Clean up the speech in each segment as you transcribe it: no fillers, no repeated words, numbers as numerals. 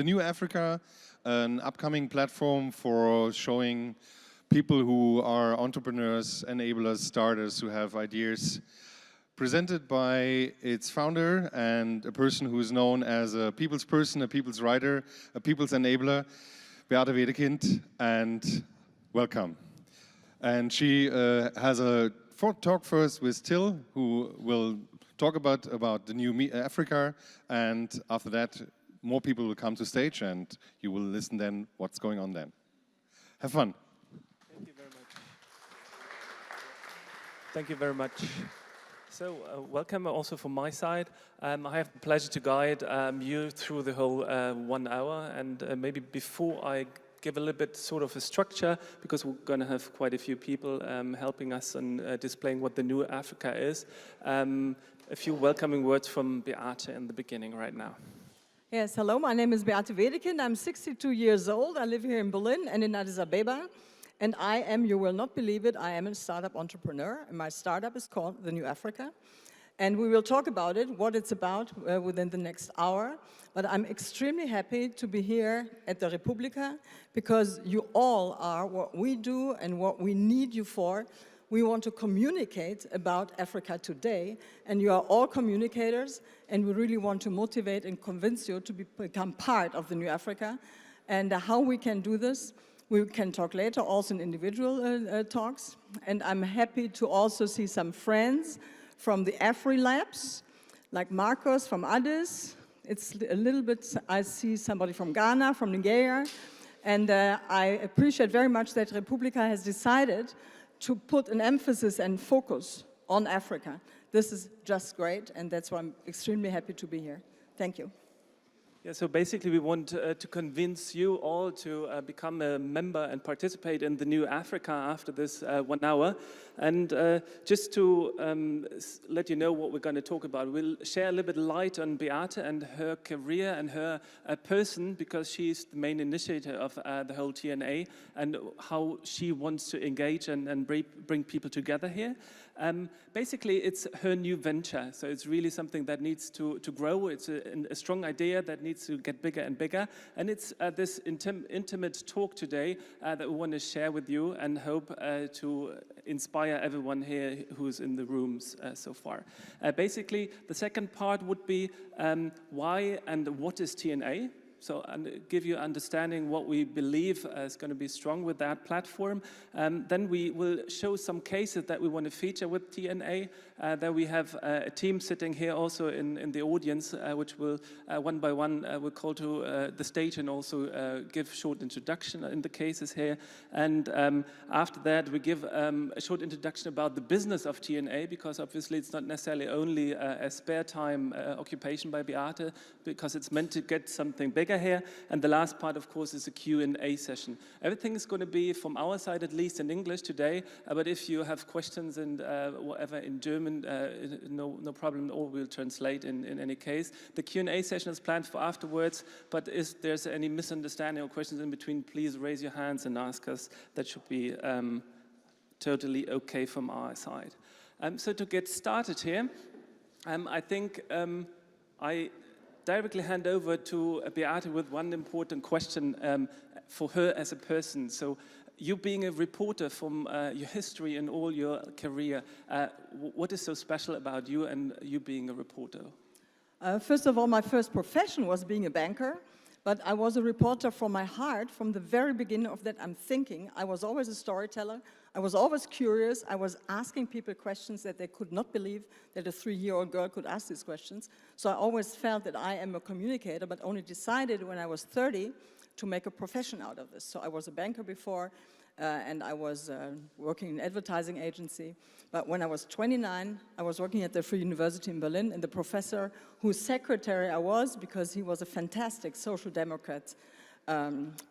The New Africa, an upcoming platform for showing people who are entrepreneurs, enablers, starters, who have ideas, presented by its founder and a person who is known as a people's person, a people's writer, a people's enabler, Beate Wedekind, and welcome. And she has a talk first with Till, who will talk about the New Africa, and after that, more people will come to stage, and you will listen then what's going on then. Have fun. Thank you very much. Thank you very much. So, welcome also from my side. I have the pleasure to guide you through the whole 1 hour, and maybe before I give a little bit sort of a structure, because we're going to have quite a few people helping us and displaying what the New Africa is, a few welcoming words from Beate in the beginning right now. Yes, hello, my name is Beate Wedekind. I'm 62 years old. I live here in Berlin and in Addis Ababa. And I am, you will not believe it, I am a startup entrepreneur. And my startup is called The New Africa. And we will talk about it, what it's about within the next hour. But I'm extremely happy to be here at the Republica, because you all are what we do and what we need you for. We want to communicate about Africa today, and you are all communicators, and we really want to motivate and convince you to become part of the New Africa. And how we can do this, we can talk later, also in individual talks. And I'm happy to also see some friends from the Afri Labs, like Marcos from Addis. It's a little bit, I see somebody from Ghana, from Nigeria. And I appreciate very much that Republica has decided to put an emphasis and focus on Africa. This is just great, and that's why I'm extremely happy to be here. Thank you. Yeah, so basically we want to convince you all to become a member and participate in the New Africa after this 1 hour. And just to let you know what we're going to talk about, we'll share a little bit light on Beate and her career and her person, because she's the main initiator of the whole TNA, and how she wants to engage and bring people together here. Basically, it's her new venture, so it's really something that needs to grow. It's a strong idea that needs to get bigger and bigger, and it's this intimate talk today that we want to share with you, and hope to inspire everyone here who's in the rooms so far. Basically, the second part would be why and what is TNA? So, and give you understanding what we believe is going to be strong with that platform. Then we will show some cases that we want to feature with TNA. Then we have a team sitting here also in the audience, which will one by one will call to the stage and also give short introduction in the cases here. And after that, we give a short introduction about the business of TNA, because obviously it's not necessarily only a spare time occupation by Beate, because it's meant to get something bigger here. And the last part, of course, is a Q&A session. Everything is going to be, from our side at least, in English today, but if you have questions and whatever in German, no problem, or we'll translate in any case. The Q&A session is planned for afterwards, but if there's any misunderstanding or questions in between, please raise your hands and ask us. That should be totally okay from our side. So to get started here, I think I directly hand over to Beate with one important question for her as a person. So, you being a reporter from your history and all your career, what is so special about you and you being a reporter? First of all, my first profession was being a banker, but I was a reporter from my heart. From the very beginning of that, I'm thinking. I was always a storyteller. I was always curious. I was asking people questions that they could not believe that a 3-year-old girl could ask these questions. So I always felt that I am a communicator, but only decided when I was 30 to make a profession out of this. So I was a banker before, and I was working in an advertising agency. But when I was 29, I was working at the Free University in Berlin, and the professor whose secretary I was, because he was a fantastic social democrat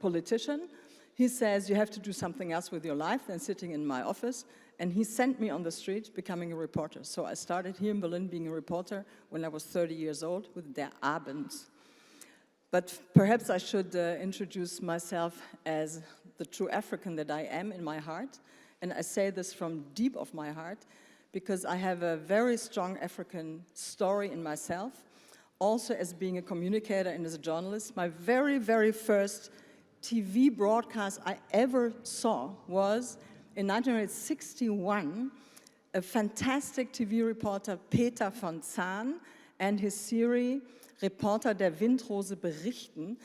politician, he says, you have to do something else with your life than sitting in my office. And he sent me on the street becoming a reporter. So I started here in Berlin being a reporter when I was 30 years old with Der Abend. But perhaps I should introduce myself as the true African that I am in my heart. And I say this from deep of my heart, because I have a very strong African story in myself. also as being a communicator and as a journalist. My very, very first TV broadcast I ever saw was in 1961, a fantastic TV reporter, Peter von Zahn, and his series, Reporter der Windrose berichten.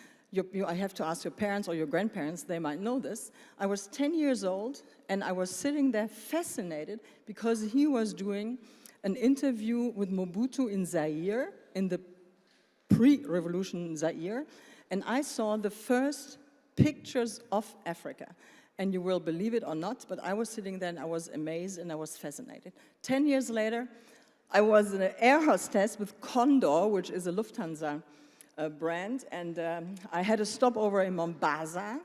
I have to ask your parents or your grandparents, they might know this. I was 10 years old, and I was sitting there fascinated because he was doing an interview with Mobutu in Zaire, in the pre-revolution Zaire, and I saw the first pictures of Africa. And you will believe it or not, but I was sitting there and I was amazed and I was fascinated. 10 years later, I was an air hostess with Condor, which is a Lufthansa brand, and I had a stopover in Mombasa,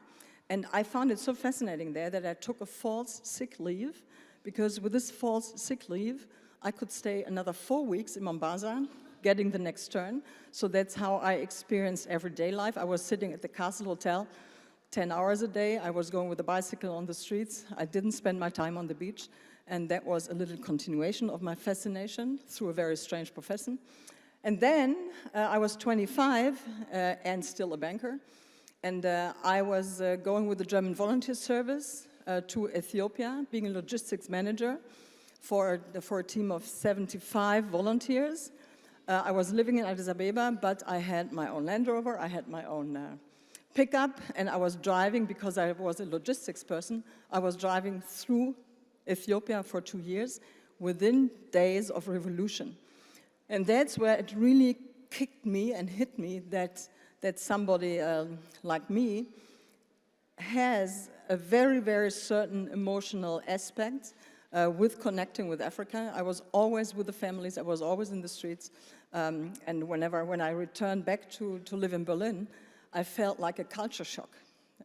and I found it so fascinating there that I took a false sick leave, because with this false sick leave, I could stay another 4 weeks in Mombasa, getting the next turn. So that's how I experienced everyday life. I was sitting at the Castle Hotel 10 hours a day. I was going with a bicycle on the streets. I didn't spend my time on the beach. And that was a little continuation of my fascination through a very strange profession. And then I was 25 and still a banker. And I was going with the German Volunteer Service to Ethiopia, being a logistics manager for a team of 75 volunteers. I was living in Addis Ababa, but I had my own Land Rover, I had my own pickup, and I was driving, because I was a logistics person, I was driving through Ethiopia for 2 years within days of revolution. And that's where it really kicked me and hit me that somebody like me has a very, very certain emotional aspect with connecting with Africa. I was always with the families, I was always in the streets, and when I returned back to live in Berlin, I felt like a culture shock.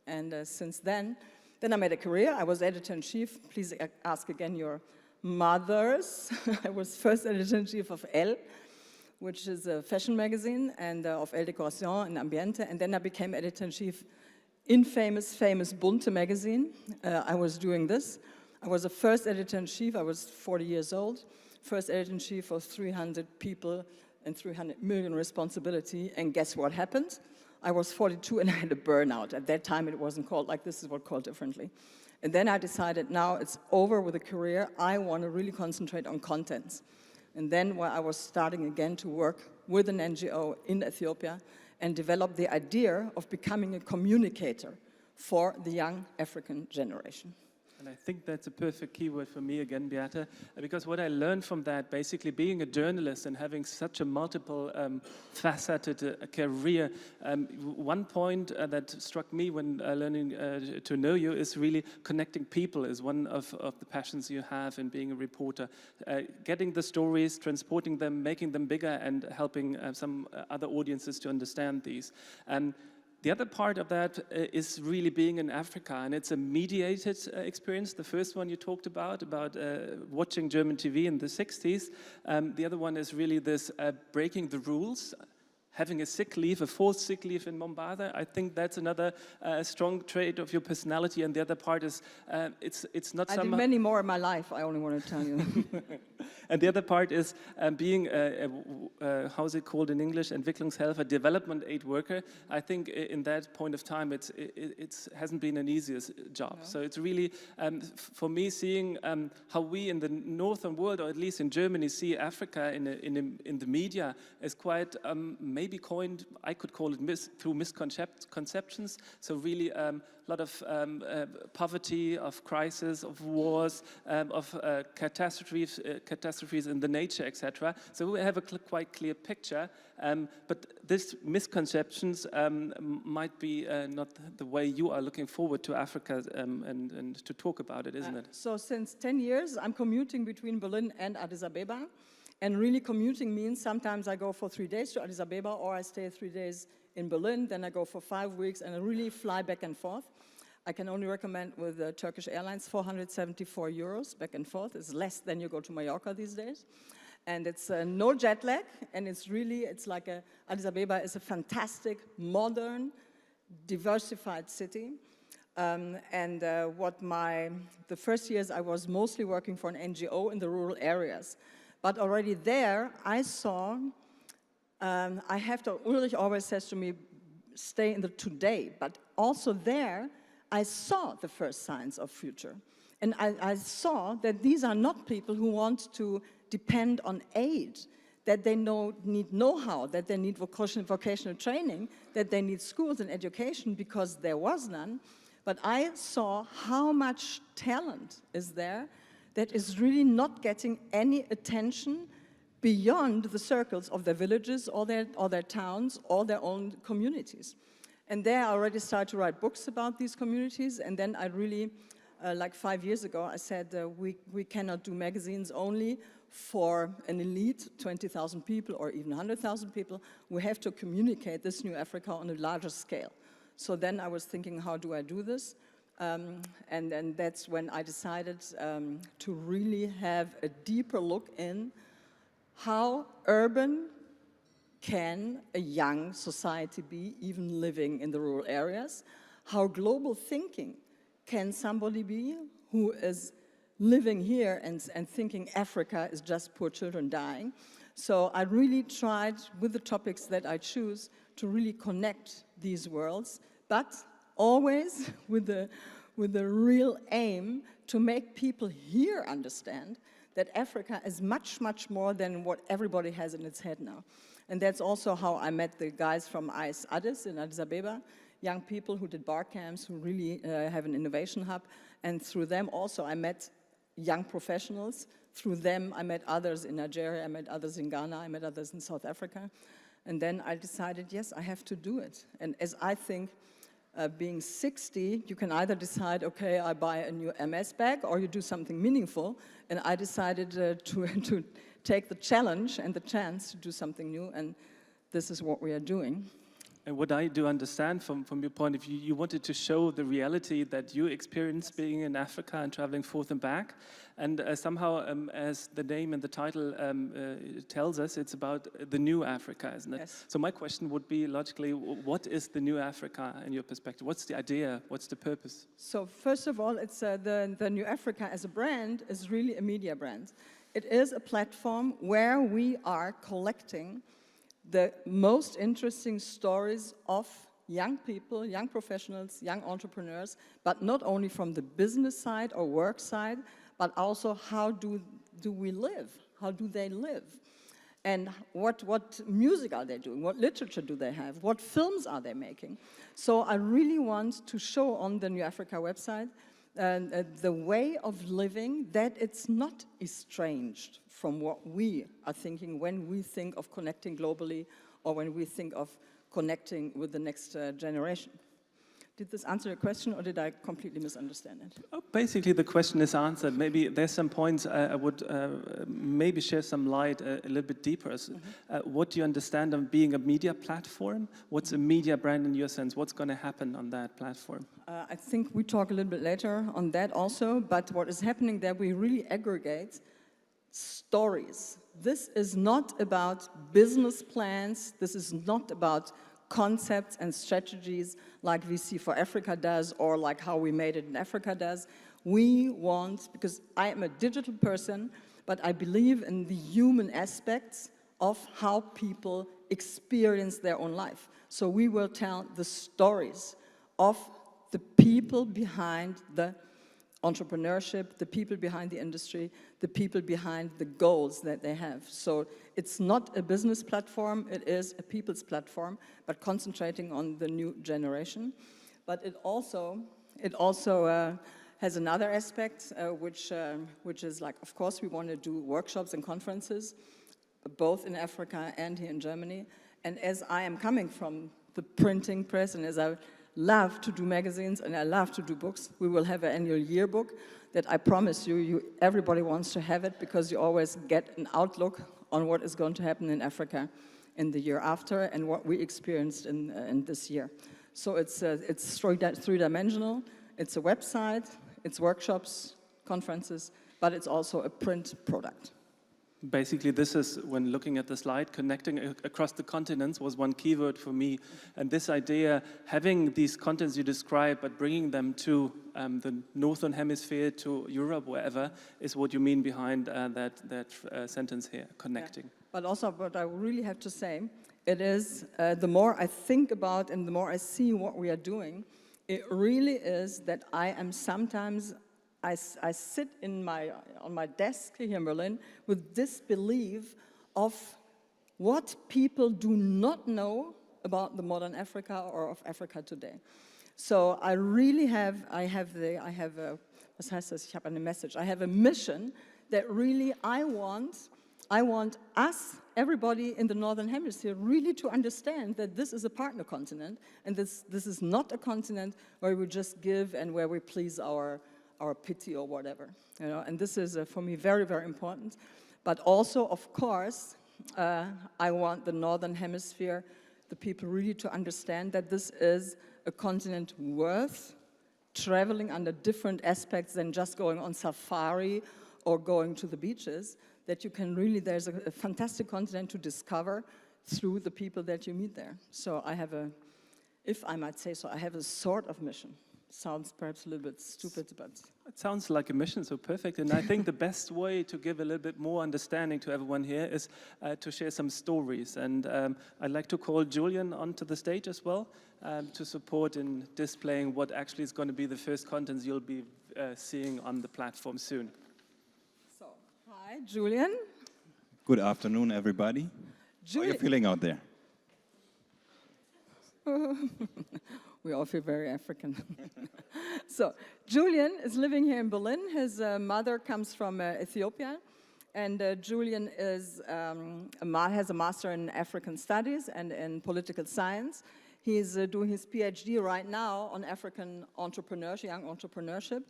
And since then I made a career. I was editor-in-chief. Please ask again your mothers. I was first editor-in-chief of Elle, which is a fashion magazine, and of Elle Décoration and Ambiente. And then I became editor-in-chief in famous Bunte magazine. I was doing this. I was the first editor-in-chief. I was 40 years old. First editor-in-chief of 300 people and 300 million responsibility. And guess what happened? I was 42 and I had a burnout. At that time, it wasn't called like this, it was called differently. And then I decided, now it's over with a career. I want to really concentrate on contents. And then I was starting again to work with an NGO in Ethiopia and develop the idea of becoming a communicator for the young African generation. And I think that's a perfect keyword for me again, Beate, because what I learned from that, basically being a journalist and having such a multiple faceted career, one point that struck me when learning to know you is really connecting people is one of the passions you have in being a reporter. Getting the stories, transporting them, making them bigger, and helping some other audiences to understand these. The other part of that is really being in Africa, and it's a mediated experience. The first one you talked about watching German TV in the 60s. The other one is really this breaking the rules, having a sick leave, a forced sick leave in Mombasa. I think that's another strong trait of your personality, and the other part is it's not I did many more in my life, I only want to tell you. And the other part is being how is it called in English? Entwicklungshelfer, development aid worker. I think in that point of time, it hasn't been an easiest job. No. So it's really, for me, seeing how we in the northern world, or at least in Germany, see Africa in the media is quite maybe coined, I could call it through misconceptions. So really a lot of poverty, of crisis, of wars, of catastrophes in the nature, etc. So we have a quite clear picture, but these misconceptions might be not the way you are looking forward to Africa and to talk about it, isn't it? So since 10 years, I'm commuting between Berlin and Addis Ababa. And really commuting means sometimes I go for 3 days to Addis Ababa, or I stay 3 days in Berlin, then I go for 5 weeks, and I really fly back and forth. I can only recommend with Turkish Airlines, 474 euros back and forth. It's less than you go to Mallorca these days. And it's no jet lag, and it's like Addis Ababa is a fantastic, modern, diversified city. The first years I was mostly working for an NGO in the rural areas. But already there, I saw Ulrich always says to me, stay in the today, but also there, I saw the first signs of future. And I saw that these are not people who want to depend on aid, that they need know-how, that they need vocational training, that they need schools and education because there was none. But I saw how much talent is there that is really not getting any attention beyond the circles of their villages or their towns or their own communities. And there I already started to write books about these communities, and then I really, like 5 years ago, I said we cannot do magazines only for an elite, 20,000 people or even 100,000 people. We have to communicate this new Africa on a larger scale. So then I was thinking, how do I do this? And then that's when I decided to really have a deeper look in how urban can a young society be, even living in the rural areas? How global thinking can somebody be who is living here and thinking Africa is just poor children dying? So I really tried, with the topics that I choose, to really connect these worlds, but always with the real aim to make people here understand that Africa is much, much more than what everybody has in its head now. And that's also how I met the guys from ICE Addis in Addis Ababa, young people who did bar camps, who really have an innovation hub. And through them also I met young professionals. Through them I met others in Nigeria, I met others in Ghana, I met others in South Africa. And then I decided, yes, I have to do it. And as I think, being 60, you can either decide, okay, I buy a new MS bag, or you do something meaningful. And I decided to take the challenge and the chance to do something new, and this is what we are doing. And what I do understand from your point of view, you wanted to show the reality that you experienced being in Africa and traveling forth and back. And somehow, as the name and the title tells us, it's about the new Africa, isn't it? Yes. So my question would be, logically, what is the new Africa in your perspective? What's the idea? What's the purpose? So first of all, it's the New Africa as a brand is really a media brand. It is a platform where we are collecting the most interesting stories of young people, young professionals, young entrepreneurs, but not only from the business side or work side, but also how do we live? How do they live? And what music are they doing? What literature do they have? What films are they making? So I really want to show on the New Africa website the way of living that it's not estranged from what we are thinking when we think of connecting globally or when we think of connecting with the next generation. Did this answer your question, or did I completely misunderstand it? Oh, basically, the question is answered. Maybe there's some points I would maybe share some light a little bit deeper. What do you understand of being a media platform? What's a media brand in your sense? What's going to happen on that platform? I think we talk a little bit later on that also, but what is happening there, we really aggregate stories. This is not about business plans. This is not about concepts and strategies like VC for Africa does or like How We Made It in Africa does. We want, because I am a digital person, but I believe in the human aspects of how people experience their own life. So we will tell the stories of the people behind the entrepreneurship, the people behind the industry, the people behind the goals that they have. So it's not a business platform, it is a people's platform, but concentrating on the new generation. But it also has another aspect, which is like, of course, we want to do workshops and conferences, both in Africa and here in Germany. And as I am coming from the printing press, and as I love to do magazines and I love to do books, we will have an annual yearbook that I promise you, everybody wants to have it, because you always get an outlook on what is going to happen in Africa in the year after and what we experienced in this year. So it's three-dimensional, it's a website, it's workshops, conferences, but it's also a print product. Basically, this is, when looking at the slide, connecting across the continents was one keyword for me. And this idea, having these contents you describe, but bringing them to the Northern Hemisphere, to Europe, wherever, is what you mean behind that sentence here, connecting. Yeah. but also what I really have to say, it is the more I think about and the more I see what we are doing, it really is that I am sometimes, I sit on my desk here in Berlin with disbelief of what people do not know about the modern Africa or of Africa today. So I really have, I have a, was heißt das? Ich habe eine message. I have a mission that really I want us, everybody in the Northern Hemisphere, really to understand that this is a partner continent, and this is not a continent where we just give and where we please our pity or whatever, you know. And this is, for me, very, very important. But also, of course, I want the Northern Hemisphere, the people really to understand that this is a continent worth traveling under different aspects than just going on safari or going to the beaches, that you can really, there's a fantastic continent to discover through the people that you meet there. So I have a, if I might say so, I have a sort of mission. Sounds perhaps a little bit stupid, but... It sounds like a mission, so perfect. And I think the best way to give a little bit more understanding to everyone here is to share some stories. And I'd like to call Julian onto the stage as well to support in displaying what actually is going to be the first contents you'll be seeing on the platform soon. So, hi, Julian. Good afternoon, everybody. How are you feeling out there? We all feel very African. So, Julian is living here in Berlin. His mother comes from Ethiopia, and Julian is, has a master in African studies and in political science. He's doing his PhD right now on African entrepreneurship, young entrepreneurship,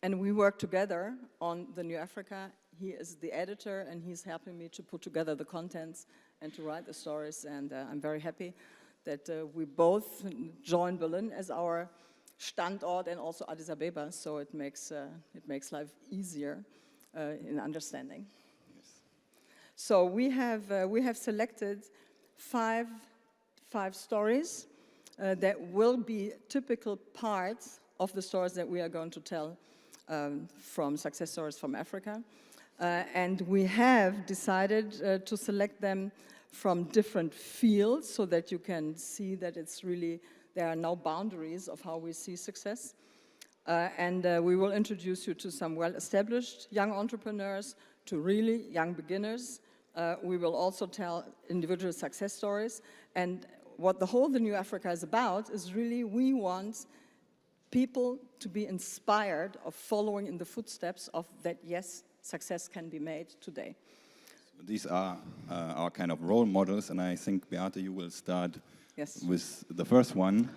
and we work together on the New Africa. He is the editor, and he's helping me to put together the contents and to write the stories, and I'm very happy that we both join Berlin as our Standort and also Addis Abeba, so it makes life easier in understanding. Yes. So we have selected five stories that will be typical parts of the stories that we are going to tell from success stories from Africa, and we have decided to select them from different fields so that you can see that it's really, there are no boundaries of how we see success. And we will introduce you to some well-established young entrepreneurs, to really young beginners. We will also tell individual success stories. And what the New Africa is about is really we want people to be inspired of following in the footsteps of that, yes, success can be made today. These are our kind of role models, and I think, Beate, you will start with the first one,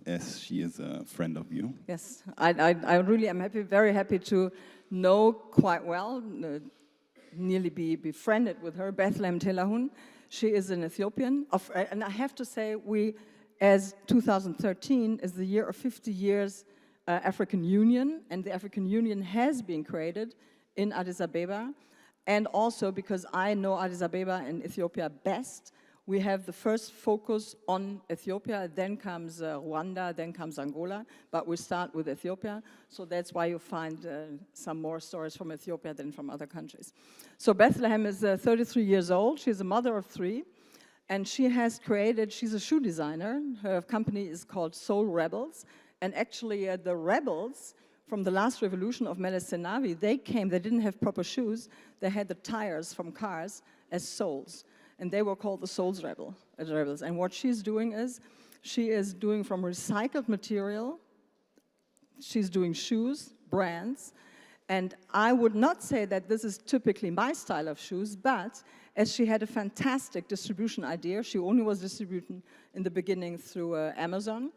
as she is a friend of you. Yes, I really am very happy to know quite well, nearly be befriended with her, Bethlehem Telahun. She is an Ethiopian, and I have to say, as 2013 is the year of 50 years African Union, and the African Union has been created in Addis Abeba. And also, because I know Addis Abeba and Ethiopia best, we have the first focus on Ethiopia, then comes Rwanda, then comes Angola, but we start with Ethiopia, so that's why you find some more stories from Ethiopia than from other countries. So Bethlehem is 33 years old, she's a mother of 3, and she has created, she's a shoe designer, her company is called Soul Rebels, and actually the rebels from the last revolution of Meles Zenawi, they didn't have proper shoes, they had the tires from cars as soles, and they were called the Souls Rebels. And what she's doing is, she is doing from recycled material, she's doing shoes, brands, and I would not say that this is typically my style of shoes, but as she had a fantastic distribution idea, she only was distributing in the beginning through Amazon,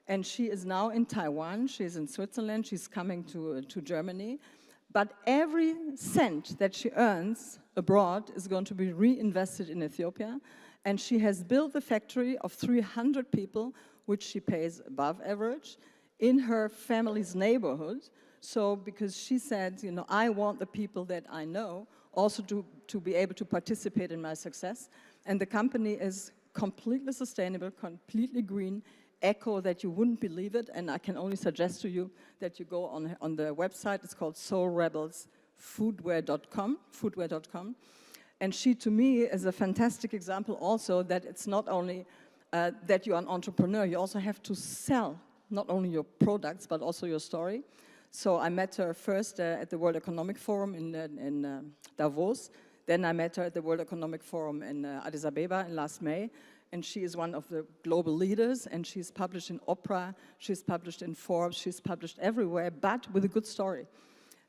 and she is now in Taiwan, she's in Switzerland, she's coming to Germany. But every cent that she earns abroad is going to be reinvested in Ethiopia. And she has built a factory of 300 people, which she pays above average, in her family's neighborhood. So, because she said, you know, I want the people that I know also to be able to participate in my success. And the company is completely sustainable, completely green, eco that you wouldn't believe it, and I can only suggest to you that you go on the website. It's called soulrebelsfootwear.com, And she, to me, is a fantastic example also that it's not only that you're an entrepreneur, you also have to sell not only your products, but also your story. So I met her first at the World Economic Forum in Davos. Then I met her at the World Economic Forum in Addis Ababa in last May. And she is one of the global leaders, and she's published in Oprah, she's published in Forbes, she's published everywhere, but with a good story.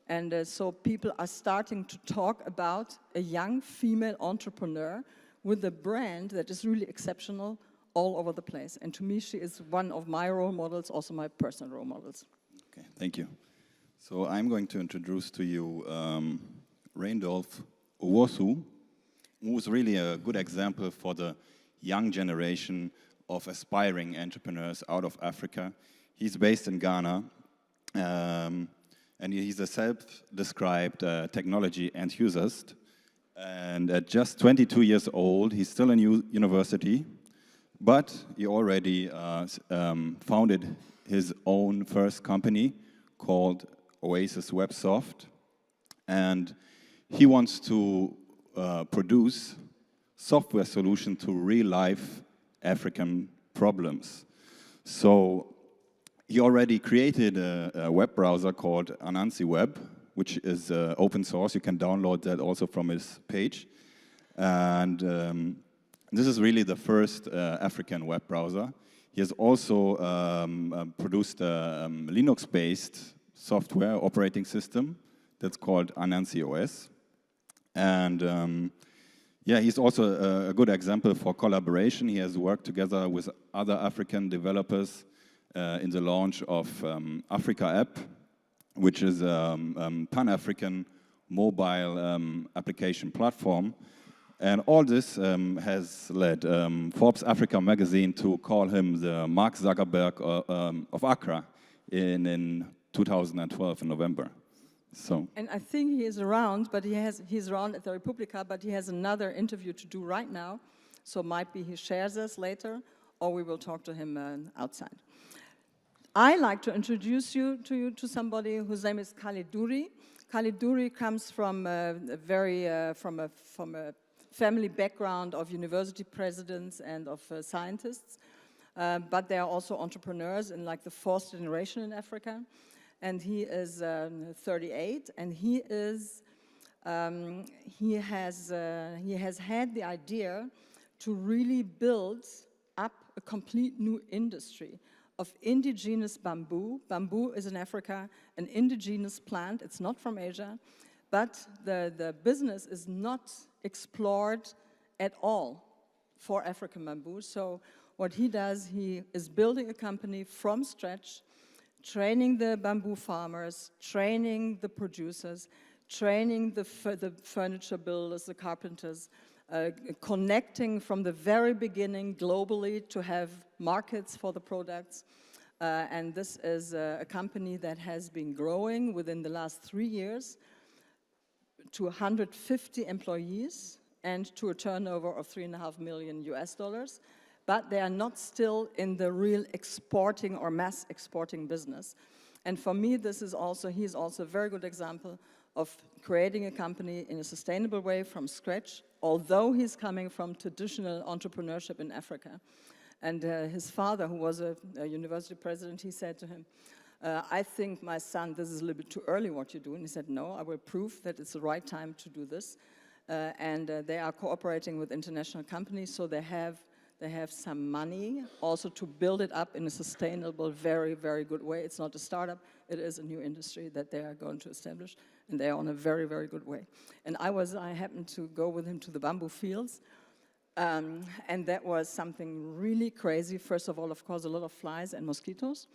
And so people are starting to talk about a young female entrepreneur with a brand that is really exceptional all over the place. And to me, she is one of my role models, also my personal role models. Okay, thank you. So I'm going to introduce to you Randolph Owosu, who is really a good example for the young generation of aspiring entrepreneurs out of Africa. He's based in Ghana, and he's a self-described technology enthusiast. And at just 22 years old, he's still in university, but he already founded his own first company called Oasis WebSoft. And he wants to produce software solution to real-life African problems. So he already created a web browser called Anansi Web, which is open source. You can download that also from his page. And this is really the first African web browser. He has also produced a Linux-based software operating system that's called Anansi OS. And yeah, he's also a good example for collaboration. He has worked together with other African developers in the launch of Africa App, which is a Pan-African mobile application platform. And all this has led Forbes Africa magazine to call him the Mark Zuckerberg of Accra in 2012 in November. So. And I think he is around, but he's around at the Republica, but he has another interview to do right now. So might be he shares us later, or we will talk to him outside. I like to introduce you to somebody whose name is Khalid Durie. Khalid Durie comes from from a family background of university presidents and of scientists, but they are also entrepreneurs in like the fourth generation in Africa. And he is 38, and he has had the idea to really build up a complete new industry of indigenous bamboo. Bamboo is in Africa an indigenous plant. It's not from Asia, but the business is not explored at all for African bamboo. So what he does, he is building a company from scratch, training the bamboo farmers, training the producers, training the furniture builders, the carpenters, connecting from the very beginning globally to have markets for the products. And this is a company that has been growing within the last 3 years to 150 employees and to a turnover of $3.5 million US. But they are not still in the real exporting or mass exporting business. And for me, this is also, he's also a very good example of creating a company in a sustainable way from scratch, although he's coming from traditional entrepreneurship in Africa. And his father, who was a university president, he said to him, I think, my son, this is a little bit too early what you do. And he said, no, I will prove that it's the right time to do this. And they are cooperating with international companies, so they have some money also to build it up in a sustainable, very, very good way. It's not a startup, it is a new industry that they are going to establish, and they are on a very, very good way. And I happened to go with him to the bamboo fields, and that was something really crazy. First of all, of course, a lot of flies and mosquitoes,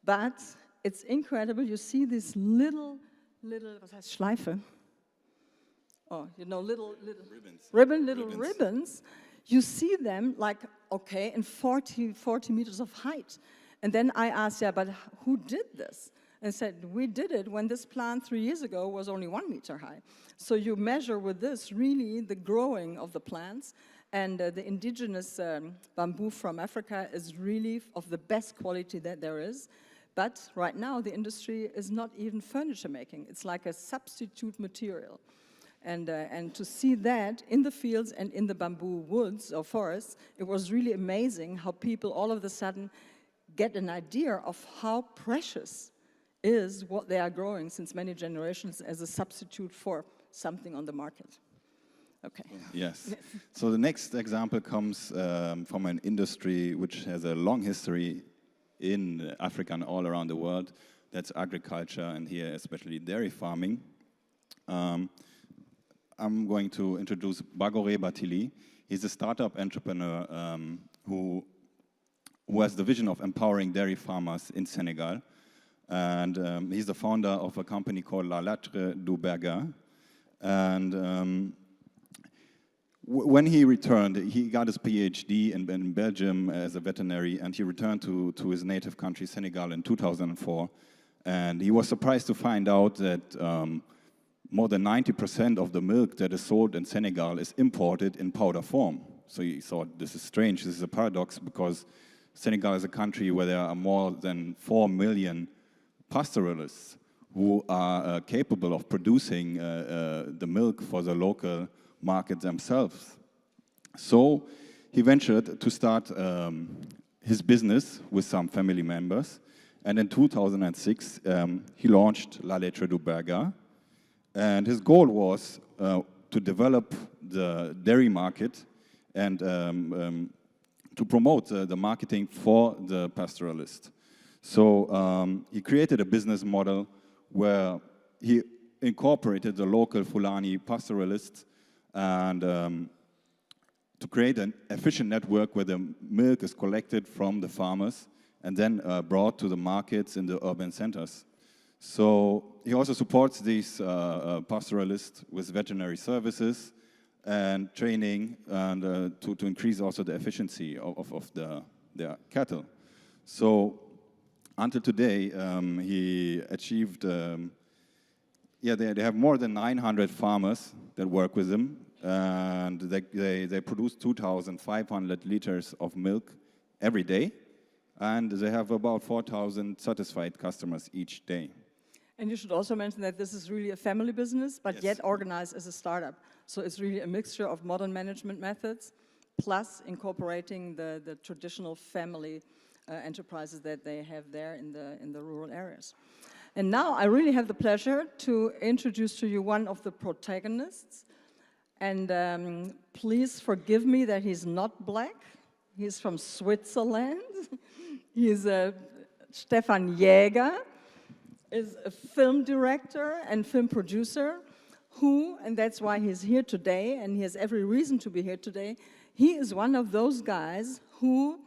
but it's incredible. You see these little, was heißt Schleife? Oh, you know, little ribbons. You see them like, okay, in 40 meters of height. And then I asked, yeah, but who did this? And said, we did it when this plant 3 years ago was only 1 meter high. So you measure with this really the growing of the plants. And the indigenous bamboo from Africa is really of the best quality that there is. But right now, the industry is not even furniture making. It's like a substitute material. And to see that in the fields and in the bamboo woods or forests, it was really amazing how people all of a sudden get an idea of how precious is what they are growing since many generations as a substitute for something on the market. Okay. Yes. So the next example comes from an industry which has a long history in Africa and all around the world. That's agriculture, and here especially dairy farming. I'm going to introduce Bagore Batili. He's a startup entrepreneur who has the vision of empowering dairy farmers in Senegal. And he's the founder of a company called La Lettre du Berger. And when he returned, he got his PhD in Belgium as a veterinary, and he returned to his native country, Senegal, in 2004. And he was surprised to find out that more than 90% of the milk that is sold in Senegal is imported in powder form. So he thought, this is strange, this is a paradox, because Senegal is a country where there are more than 4 million pastoralists who are capable of producing the milk for the local market themselves. So he ventured to start his business with some family members, and in 2006 he launched La Lettre du Berger, and his goal was to develop the dairy market and to promote the marketing for the pastoralist. So he created a business model where he incorporated the local Fulani pastoralists and to create an efficient network where the milk is collected from the farmers and then brought to the markets in the urban centers. So he also supports these pastoralists with veterinary services and training, and to increase also the efficiency of their cattle. So until today, he achieved, they have more than 900 farmers that work with him, and they produce 2,500 liters of milk every day, and they have about 4,000 satisfied customers each day. And you should also mention that this is really a family business, but Yes. yet organized as a startup. So it's really a mixture of modern management methods, plus incorporating the traditional family enterprises that they have there in the rural areas. And now I really have the pleasure to introduce to you one of the protagonists. And please forgive me that he's not black. He's from Switzerland. He's Stefan Jaeger, is a film director and film producer who, and that's why he's here today, and he has every reason to be here today, he is one of those guys who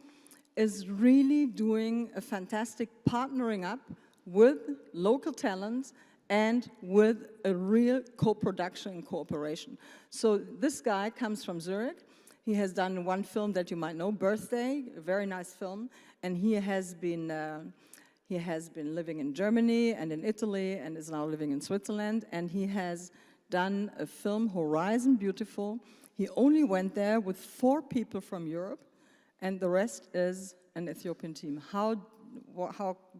is really doing a fantastic partnering up with local talents and with a real co-production and cooperation. So this guy comes from Zurich. He has done one film that you might know, Birthday, a very nice film, and he has been living in Germany and in Italy and is now living in Switzerland, and he has done a film, Horizon Beautiful. He only went there with 4 people from Europe, and the rest is an Ethiopian team. How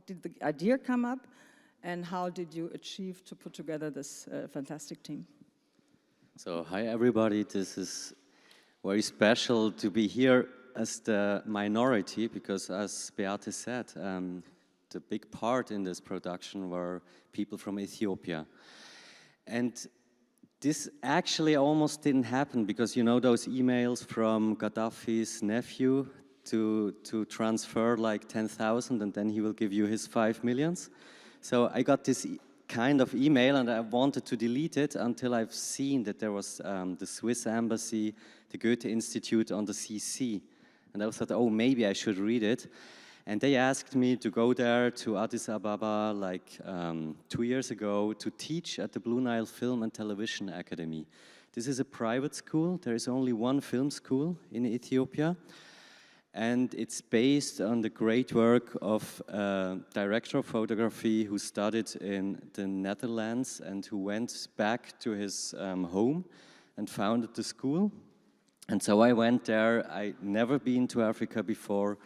did the idea come up, and how did you achieve to put together this fantastic team? So, hi everybody, this is very special to be here as the minority, because as Beate said, the big part in this production were people from Ethiopia. And this actually almost didn't happen, because you know those emails from Gaddafi's nephew to transfer like 10,000 and then he will give you his 5 million. So I got this kind of email and I wanted to delete it until I've seen that there was the Swiss embassy, the Goethe Institute on the CC. And I thought, oh, maybe I should read it. And they asked me to go there to Addis Ababa like 2 years ago to teach at the Blue Nile Film and Television Academy. This is a private school. There is only one film school in Ethiopia. And it's based on the great work of a director of photography who studied in the Netherlands and who went back to his home and founded the school. And so I went there. I'd never been to Africa before,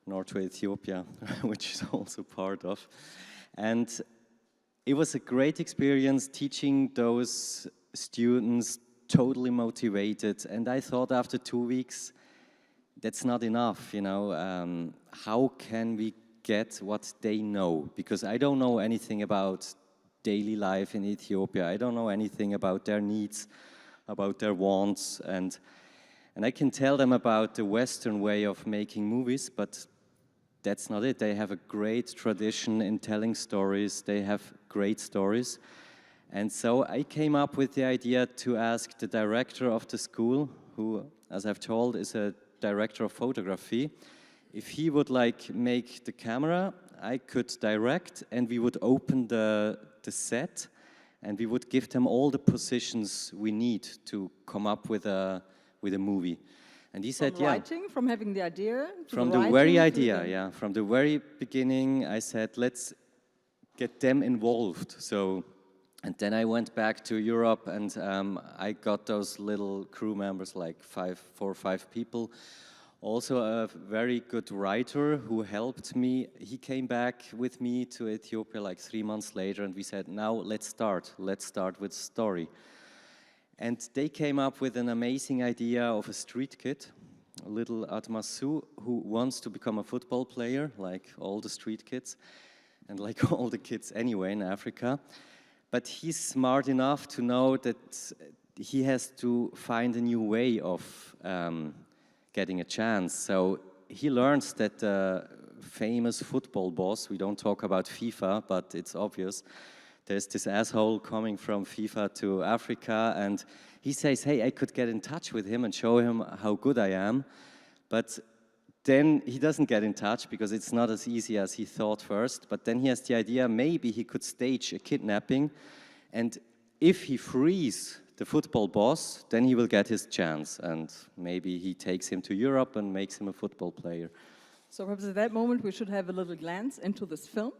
nor to Ethiopia, which is also part of. And it was a great experience teaching those students, totally motivated. And I thought after 2 weeks, that's not enough, you know. How can we get what they know? Because I don't know anything about daily life in Ethiopia. I don't know anything about their needs, about their wants, and I can tell them about the Western way of making movies, but that's not it. They have a great tradition in telling stories. They have great stories. And so I came up with the idea to ask the director of the school, who, as I've told, is a director of photography, if he would like make the camera, I could direct, and we would open the set, and we would give them all the positions we need to come up with a movie. And he said, yeah. Writing, from having the idea to from the very idea, yeah. From the very beginning, I said, let's get them involved. So, and then I went back to Europe, and I got those little crew members, like 4 or 5 people. Also a very good writer who helped me. He came back with me to Ethiopia like 3 months later, and we said, now let's start. Let's start with story. And they came up with an amazing idea of a street kid, a little Admasu, who wants to become a football player, like all the street kids, and like all the kids anyway in Africa. But he's smart enough to know that he has to find a new way of getting a chance. So he learns that the famous football boss, we don't talk about FIFA, but it's obvious, there's this asshole coming from FIFA to Africa, and he says, hey, I could get in touch with him and show him how good I am. But then he doesn't get in touch because it's not as easy as he thought first. But then he has the idea maybe he could stage a kidnapping, and if he frees the football boss, then he will get his chance, and maybe he takes him to Europe and makes him a football player. So perhaps at that moment we should have a little glance into this film.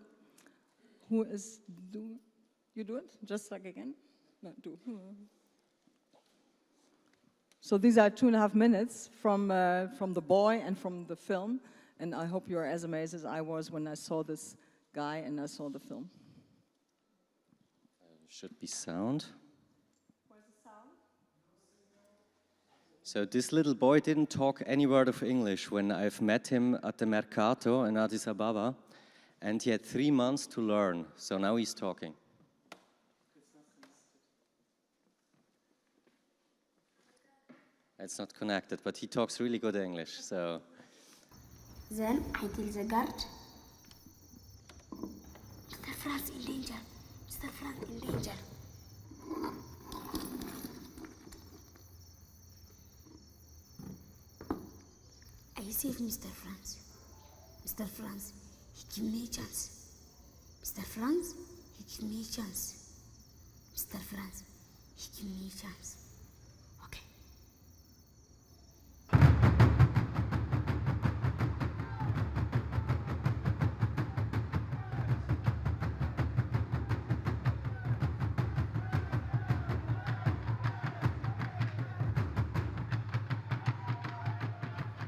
Who is doing? You do it? Just like again? No, do. So these are 2.5 minutes from the boy and from the film, and I hope you're as amazed as I was when I saw this guy and I saw the film. Should be sound. Where's the sound? So this little boy didn't talk any word of English when I've met him at the Mercato in Addis Ababa, and he had 3 months to learn, so now he's talking. It's not connected, but he talks really good English, so. Then I tell the guard, Mr. Franz in danger, Mr. Franz in danger. I said, Mr. Franz, he give me a chance. Mr. Franz, he give me a chance. Mr. Franz, he give me a chance. Okay.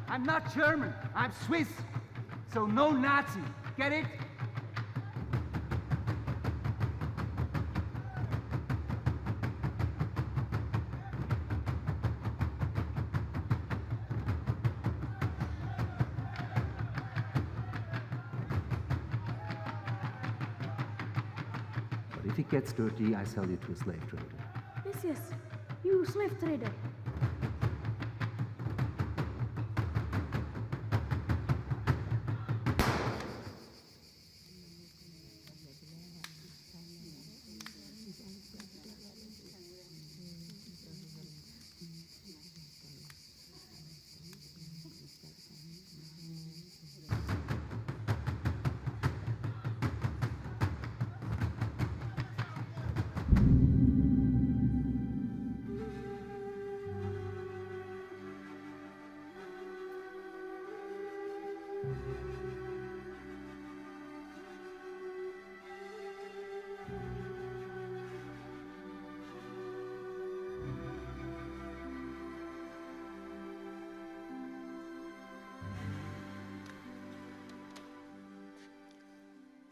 I'm not German, I'm Swiss. So no Nazi, get it? But if it gets dirty, I sell you to a slave trader. Yes, you slave trader.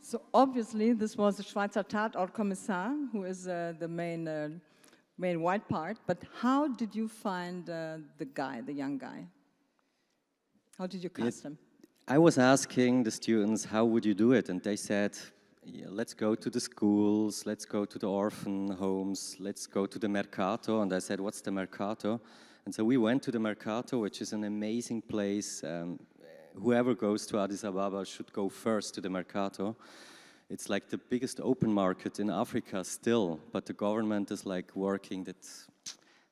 So obviously this was the Schweizer Tatortkommissar, who is the main main white part, but how did you find the guy, the young guy? How did you cast him? I was asking the students, how would you do it? And they said, yeah, let's go to the schools, let's go to the orphan homes, let's go to the Mercato. And I said, what's the Mercato? And so we went to the Mercato, which is an amazing place. Whoever goes to Addis Ababa should go first to the Mercato. It's like the biggest open market in Africa still, but the government is like working that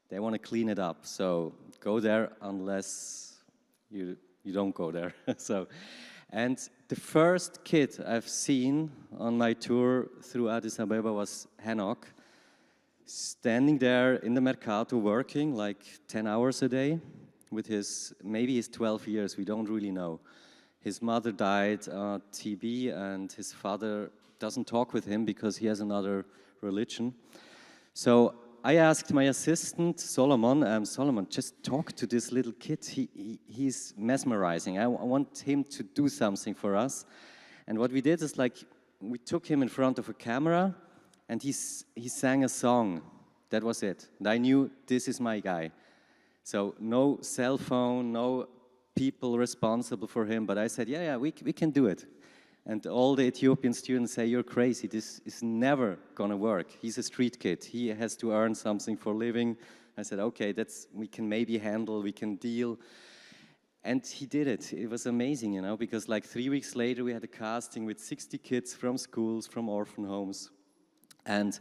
they want to clean it up. So go there unless you don't go there. And the first kid I've seen on my tour through Addis Ababa was Hanok, standing there in the Mercato working like 10 hours a day with maybe his 12 years, we don't really know. His mother died TB, and his father doesn't talk with him because he has another religion. So I asked my assistant, Solomon, Solomon, just talk to this little kid. He's mesmerizing. I want him to do something for us. And what we did is like, we took him in front of a camera, and he sang a song. That was it. And I knew this is my guy. So no cell phone, no people responsible for him, but I said, yeah, we can do it. And all the Ethiopian students say, you're crazy, this is never gonna work. He's a street kid, he has to earn something for living. I said, okay, we can maybe handle, we can deal. And he did it. It was amazing, you know, because like 3 weeks later, we had a casting with 60 kids from schools, from orphan homes. And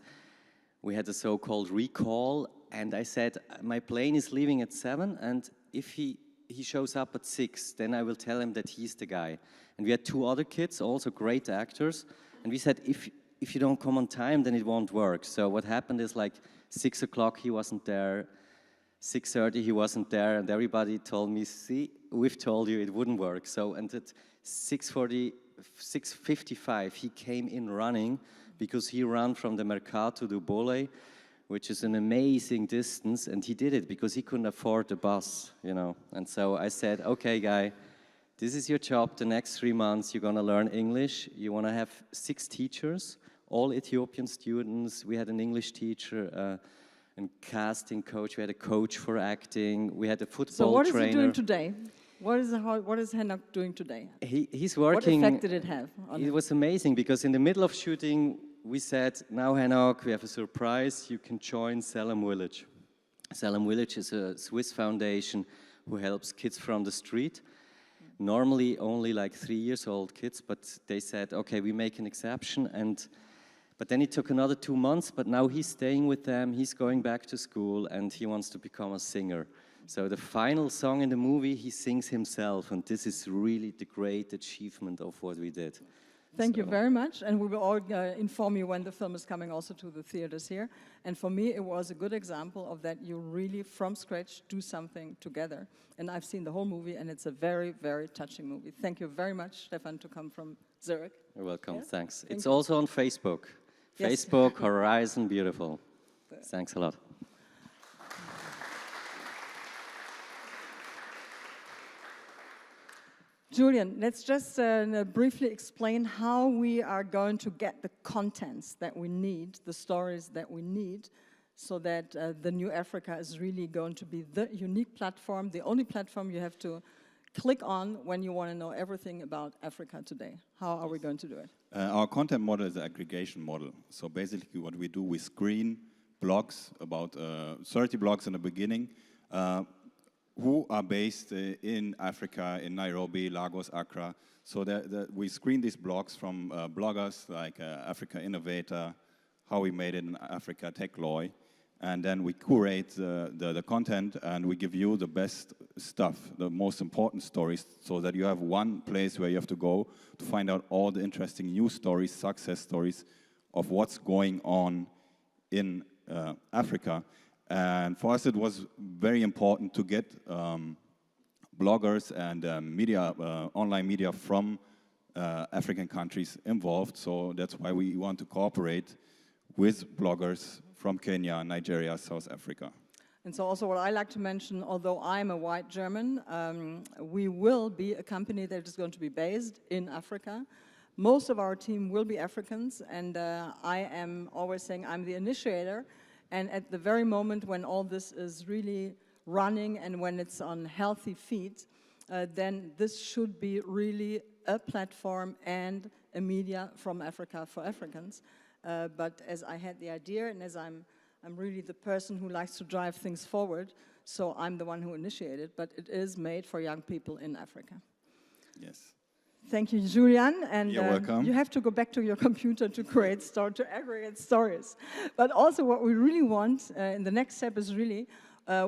we had a so-called recall, and I said, my plane is leaving at 7, and if he shows up at 6, then I will tell him that he's the guy. And we had 2 other kids, also great actors, and we said, if you don't come on time, then it won't work. So what happened is like 6 o'clock he wasn't there, 6:30 he wasn't there, and everybody told me, see, we've told you it wouldn't work. So, and at 6:55 he came in running, because he ran from the Mercato to Bole, which is an amazing distance, and he did it because he couldn't afford the bus, you know. And so I said, okay, guy, this is your job. The next 3 months, you're gonna learn English. You wanna have 6 teachers, all Ethiopian students. We had an English teacher, a casting coach. We had a coach for acting. We had a football trainer. So what is he doing today? What is Hanok doing today? He's working. What effect did it have on him? It was amazing, because in the middle of shooting, we said, now Hanok, we have a surprise, you can join Salem Village. Salem Village is a Swiss foundation who helps kids from the street. Normally only like 3 years old kids, but they said, okay, we make an exception. But then it took another 2 months, but now he's staying with them, he's going back to school, and he wants to become a singer. So the final song in the movie, he sings himself, and this is really the great achievement of what we did. Thank you very much, and we will all inform you when the film is coming also to the theaters here. And for me, it was a good example of that you really, from scratch, do something together. And I've seen the whole movie, and it's a very, very touching movie. Thank you very much, Stefan, to come from Zurich. You're welcome, Yes? thanks. Thank It's you. also on Facebook. Yes. Facebook, Horizon Beautiful. Thanks a lot. Julian, let's just briefly explain how we are going to get the contents that we need, the stories that we need, so that the New Africa is really going to be the unique platform, the only platform you have to click on when you want to know everything about Africa today. How are we going to do it? Our content model is an aggregation model. So basically what we do, we screen blogs, about 30 blogs in the beginning, who are based in Africa, in Nairobi, Lagos, Accra. So we screen these blogs from bloggers like Africa Innovator, How We Made It in Africa, TechLoy, and then we curate the content, and we give you the best stuff, the most important stories, so that you have one place where you have to go to find out all the interesting news stories, success stories of what's going on in Africa. And for us, it was very important to get bloggers and online media from African countries involved. So that's why we want to cooperate with bloggers from Kenya, Nigeria, South Africa. And so also what I like to mention, although I'm a white German, we will be a company that is going to be based in Africa. Most of our team will be Africans, and I am always saying I'm the initiator. And at the very moment when all this is really running and when it's on healthy feet, then this should be really a platform and a media from Africa for Africans. But as I had the idea, and as I'm really the person who likes to drive things forward, so I'm the one who initiated, but it is made for young people in Africa. Yes. Thank you, Julian. And you're welcome. You have to go back to your computer to to aggregate stories. But also what we really want in the next step is really,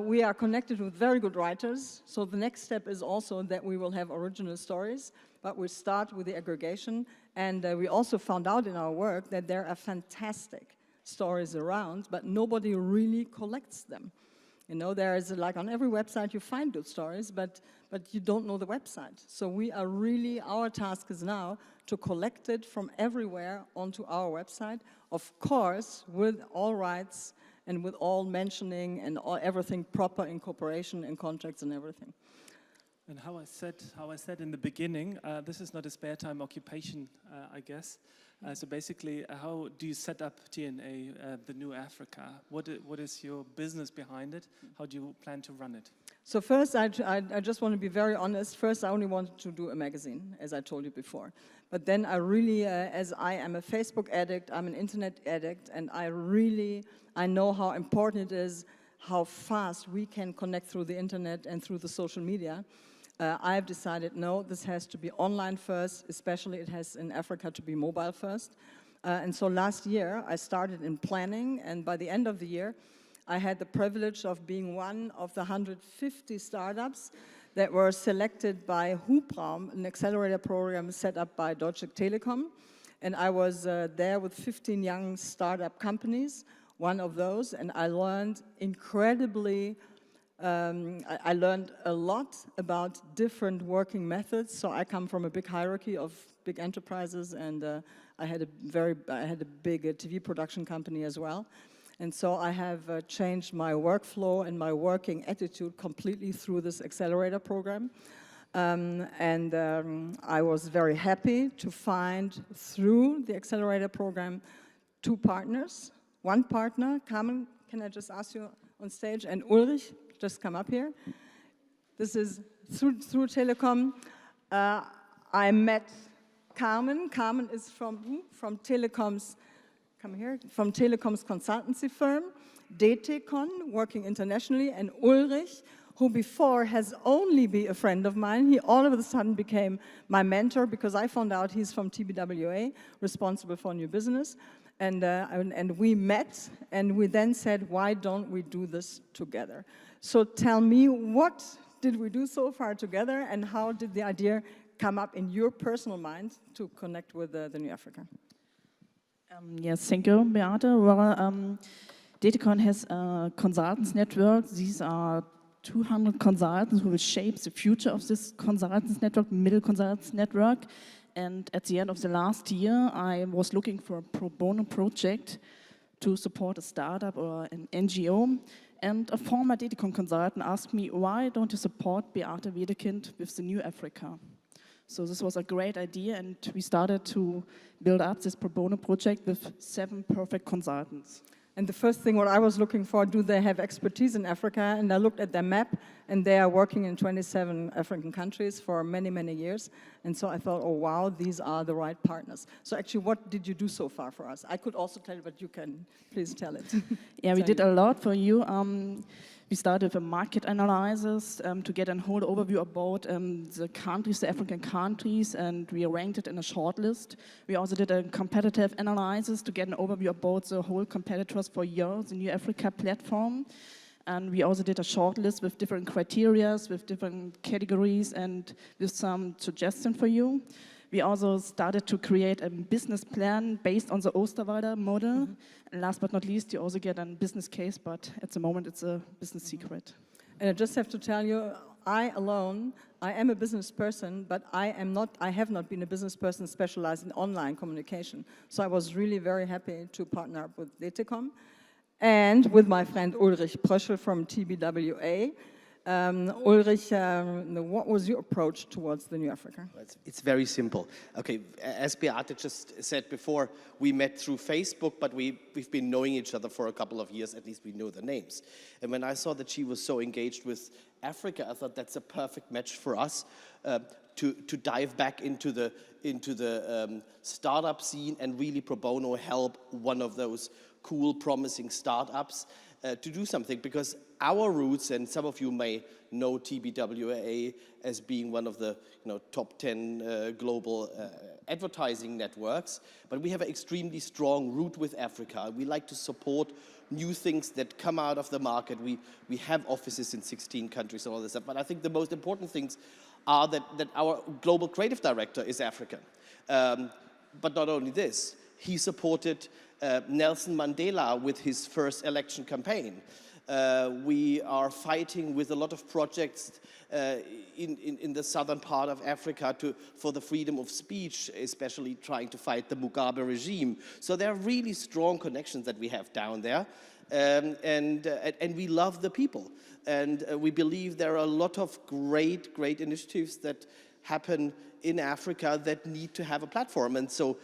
we are connected with very good writers. So the next step is also that we will have original stories, but we start with the aggregation. And we also found out in our work that there are fantastic stories around, but nobody really collects them. You know, there is, like on every website you find good stories, but you don't know the website. So we are really, our task is now to collect it from everywhere onto our website, of course, with all rights and with all mentioning and everything proper in cooperation and contracts and everything. And how I said in the beginning, this is not a spare time occupation, I guess. So basically, how do you set up TNA, the New Africa? What is your business behind it? How do you plan to run it? So first, I just want to be very honest. First, I only wanted to do a magazine, as I told you before. But then I really, as I am a Facebook addict, I'm an internet addict, and I know how important it is, how fast we can connect through the internet and through the social media. I've decided, no, this has to be online first, especially it has in Africa to be mobile first. And so last year, I started in planning, and by the end of the year, I had the privilege of being one of the 150 startups that were selected by Hubraum, an accelerator program set up by Deutsche Telekom. And I was there with 15 young startup companies, one of those, and I learned incredibly I learned a lot about different working methods. So I come from a big hierarchy of big enterprises, and I had a big TV production company as well. And so I have changed my workflow and my working attitude completely through this accelerator program. I was very happy to find through the accelerator program 2 partners. One partner, Carmen, can I just ask you on stage, and Ulrich, just come up here. This is through Telekom. I met Carmen. Carmen is from Telekom's, come here, from Telekom's consultancy firm, DTCon, working internationally, and Ulrich, who before has only been a friend of mine. He all of a sudden became my mentor because I found out he's from TBWA, responsible for new business. And we met, and we then said, why don't we do this together? So tell me, what did we do so far together, and how did the idea come up in your personal mind to connect with the New Africa? Yes, thank you, Beate. Well, DataCon has a consultants network. These are 200 consultants who will shape the future of this consultants network, middle consultants network. And at the end of the last year, I was looking for a pro bono project to support a startup or an NGO. And a former DataCon consultant asked me, why don't you support Beate Wedekind with the New Africa? So this was a great idea, and we started to build up this pro bono project with 7 perfect consultants. And the first thing what I was looking for, do they have expertise in Africa? And I looked at their map, and they are working in 27 African countries for many, many years. And so I thought, oh wow, these are the right partners. So actually, what did you do so far for us? I could also tell you, but you can please tell it. Yeah, we did a lot for you. We started with a market analysis to get a whole overview about the countries, the African countries, and we ranked it in a short list. We also did a competitive analysis to get an overview about the whole competitors for the New Africa platform. And we also did a short list with different criteria, with different categories, and with some suggestions for you. We also started to create a business plan based on the Osterwalder model. Mm-hmm. And last but not least, you also get a business case, but at the moment it's a business secret. And I just have to tell you, I am a business person, but I have not been a business person specialized in online communication. So I was really very happy to partner up with DTCom and with my friend Ulrich Pröschel from TBWA. Ulrich, what was your approach towards the New Africa? It's very simple. Okay, as Beate just said before, we met through Facebook, but we've been knowing each other for a couple of years, at least we know the names. And when I saw that she was so engaged with Africa, I thought that's a perfect match for us to dive back into the startup scene and really pro bono help one of those cool, promising startups to do something, because our roots, and some of you may know TBWA as being one of the top 10 global advertising networks, but we have an extremely strong root with Africa. We like to support new things that come out of the market. We have offices in 16 countries and all this stuff, but I think the most important things are that our global creative director is African. But not only this, he supported Nelson Mandela with his first election campaign. We are fighting with a lot of projects in the southern part of Africa for the freedom of speech, especially trying to fight the Mugabe regime. So there are really strong connections that we have down there, and we love the people. And we believe there are a lot of great initiatives that happen in Africa that need to have a platform. And so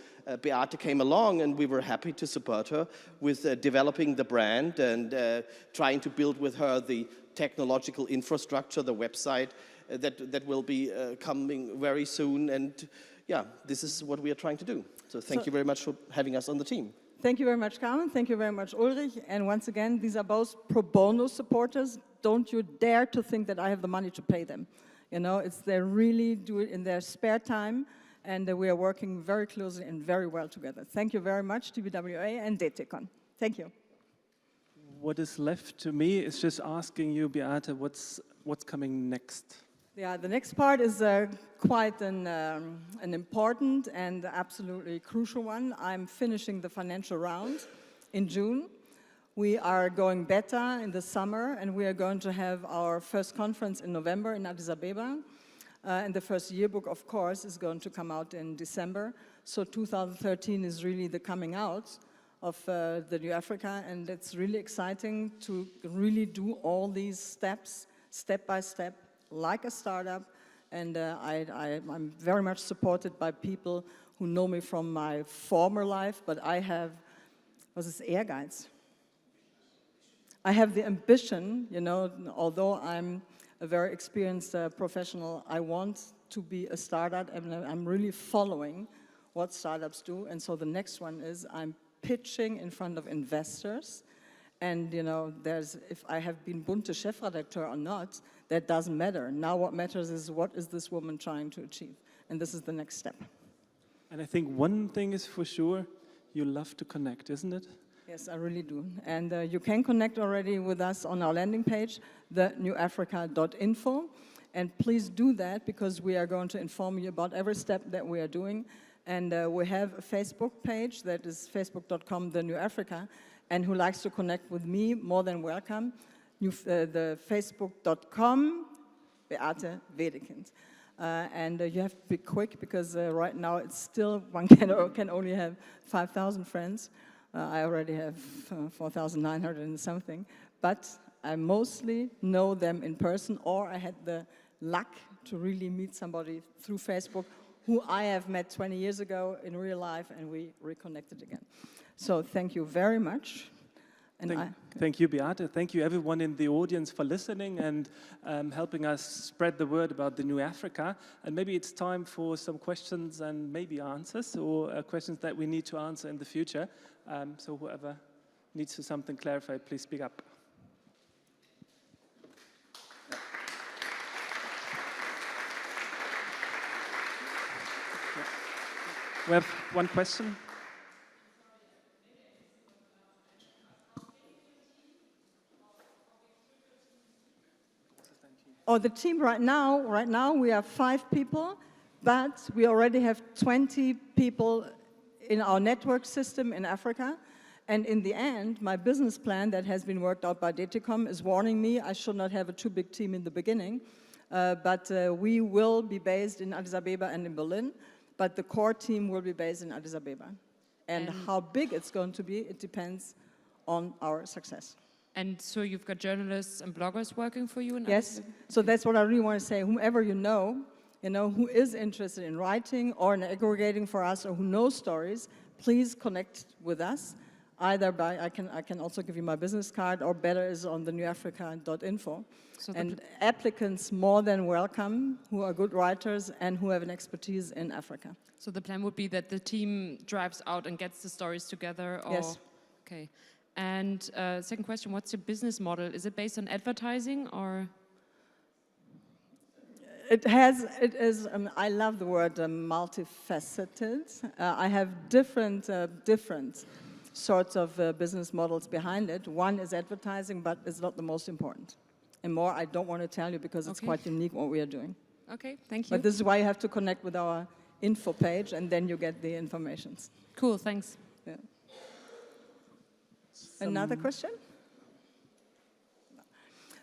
Beate came along, and we were happy to support her with developing the brand and trying to build with her the technological infrastructure, the website that will be coming very soon. And yeah, this is what we are trying to do. So thank you very much for having us on the team. Thank you very much, Carmen. Thank you very much, Ulrich. And once again, these are both pro bono supporters. Don't you dare to think that I have the money to pay them. They really do it in their spare time, and we are working very closely and very well together. Thank you very much, TBWA and DTCon. Thank you. What is left to me is just asking you, Beate, what's coming next? Yeah, the next part is quite an important and absolutely crucial one. I'm finishing the financial round in June. We are going beta in the summer, and we are going to have our first conference in November in Addis Ababa. And the first yearbook, of course, is going to come out in December. So 2013 is really the coming out of the New Africa, and it's really exciting to really do all these steps, step by step, like a startup. And I'm very much supported by people who know me from my former life, but I have, Ehrgeiz? I have the ambition, although I'm a very experienced professional, I want to be a startup, and I'm really following what startups do. And so the next one is I'm pitching in front of investors. And, if I have been Bunte Chefredakteur or not, that doesn't matter. Now what matters is what is this woman trying to achieve? And this is the next step. And I think one thing is for sure, you love to connect, isn't it? Yes, I really do. And you can connect already with us on our landing page, thenewafrica.info. And please do that, because we are going to inform you about every step that we are doing. And we have a Facebook page that is facebook.com/thenewafrica. And who likes to connect with me, more than welcome. The facebook.com, Beate Wedekind. And you have to be quick, because right now it's still, one can only have 5,000 friends. I already have 4,900 and something, but I mostly know them in person, or I had the luck to really meet somebody through Facebook who I have met 20 years ago in real life, and we reconnected again. So thank you very much. And thank you, Beate. Thank you, everyone in the audience, for listening and helping us spread the word about the New Africa. And maybe it's time for some questions and maybe answers, or questions that we need to answer in the future. So whoever needs to something clarified, please speak up. We have one question. Oh, the team right now we are 5 people, but we already have 20 people in our network system in Africa. And in the end, my business plan that has been worked out by DTCom is warning me I should not have a too big team in the beginning. But we will be based in Addis Ababa and in Berlin, but the core team will be based in Addis Ababa. And how big it's going to be, it depends on our success. And so you've got journalists and bloggers working for you? Yes, so that's what I really want to say. Whomever you know, who is interested in writing or in aggregating for us or who knows stories, please connect with us. Either by, I can also give you my business card, or better is on the newafrica.info. So and applicants more than welcome who are good writers and who have an expertise in Africa. So the plan would be that the team drives out and gets the stories together? Or? Yes. Okay. And second question, what's your business model? Is it based on advertising or? It is, I love the word multifaceted. I have different sorts of business models behind it. One is advertising, but it's not the most important. And more I don't want to tell you because it's quite unique what we are doing. Okay, thank you. But this is why you have to connect with our info page and then you get the informations. Cool, thanks. Yeah. Another question?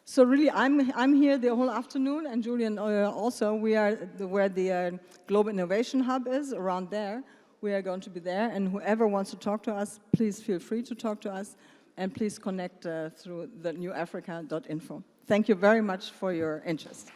So really, I'm here the whole afternoon, and Julian also. We are where the Global Innovation Hub is, around there. We are going to be there, and whoever wants to talk to us, please feel free to talk to us, and please connect through the newafrica.info. Thank you very much for your interest.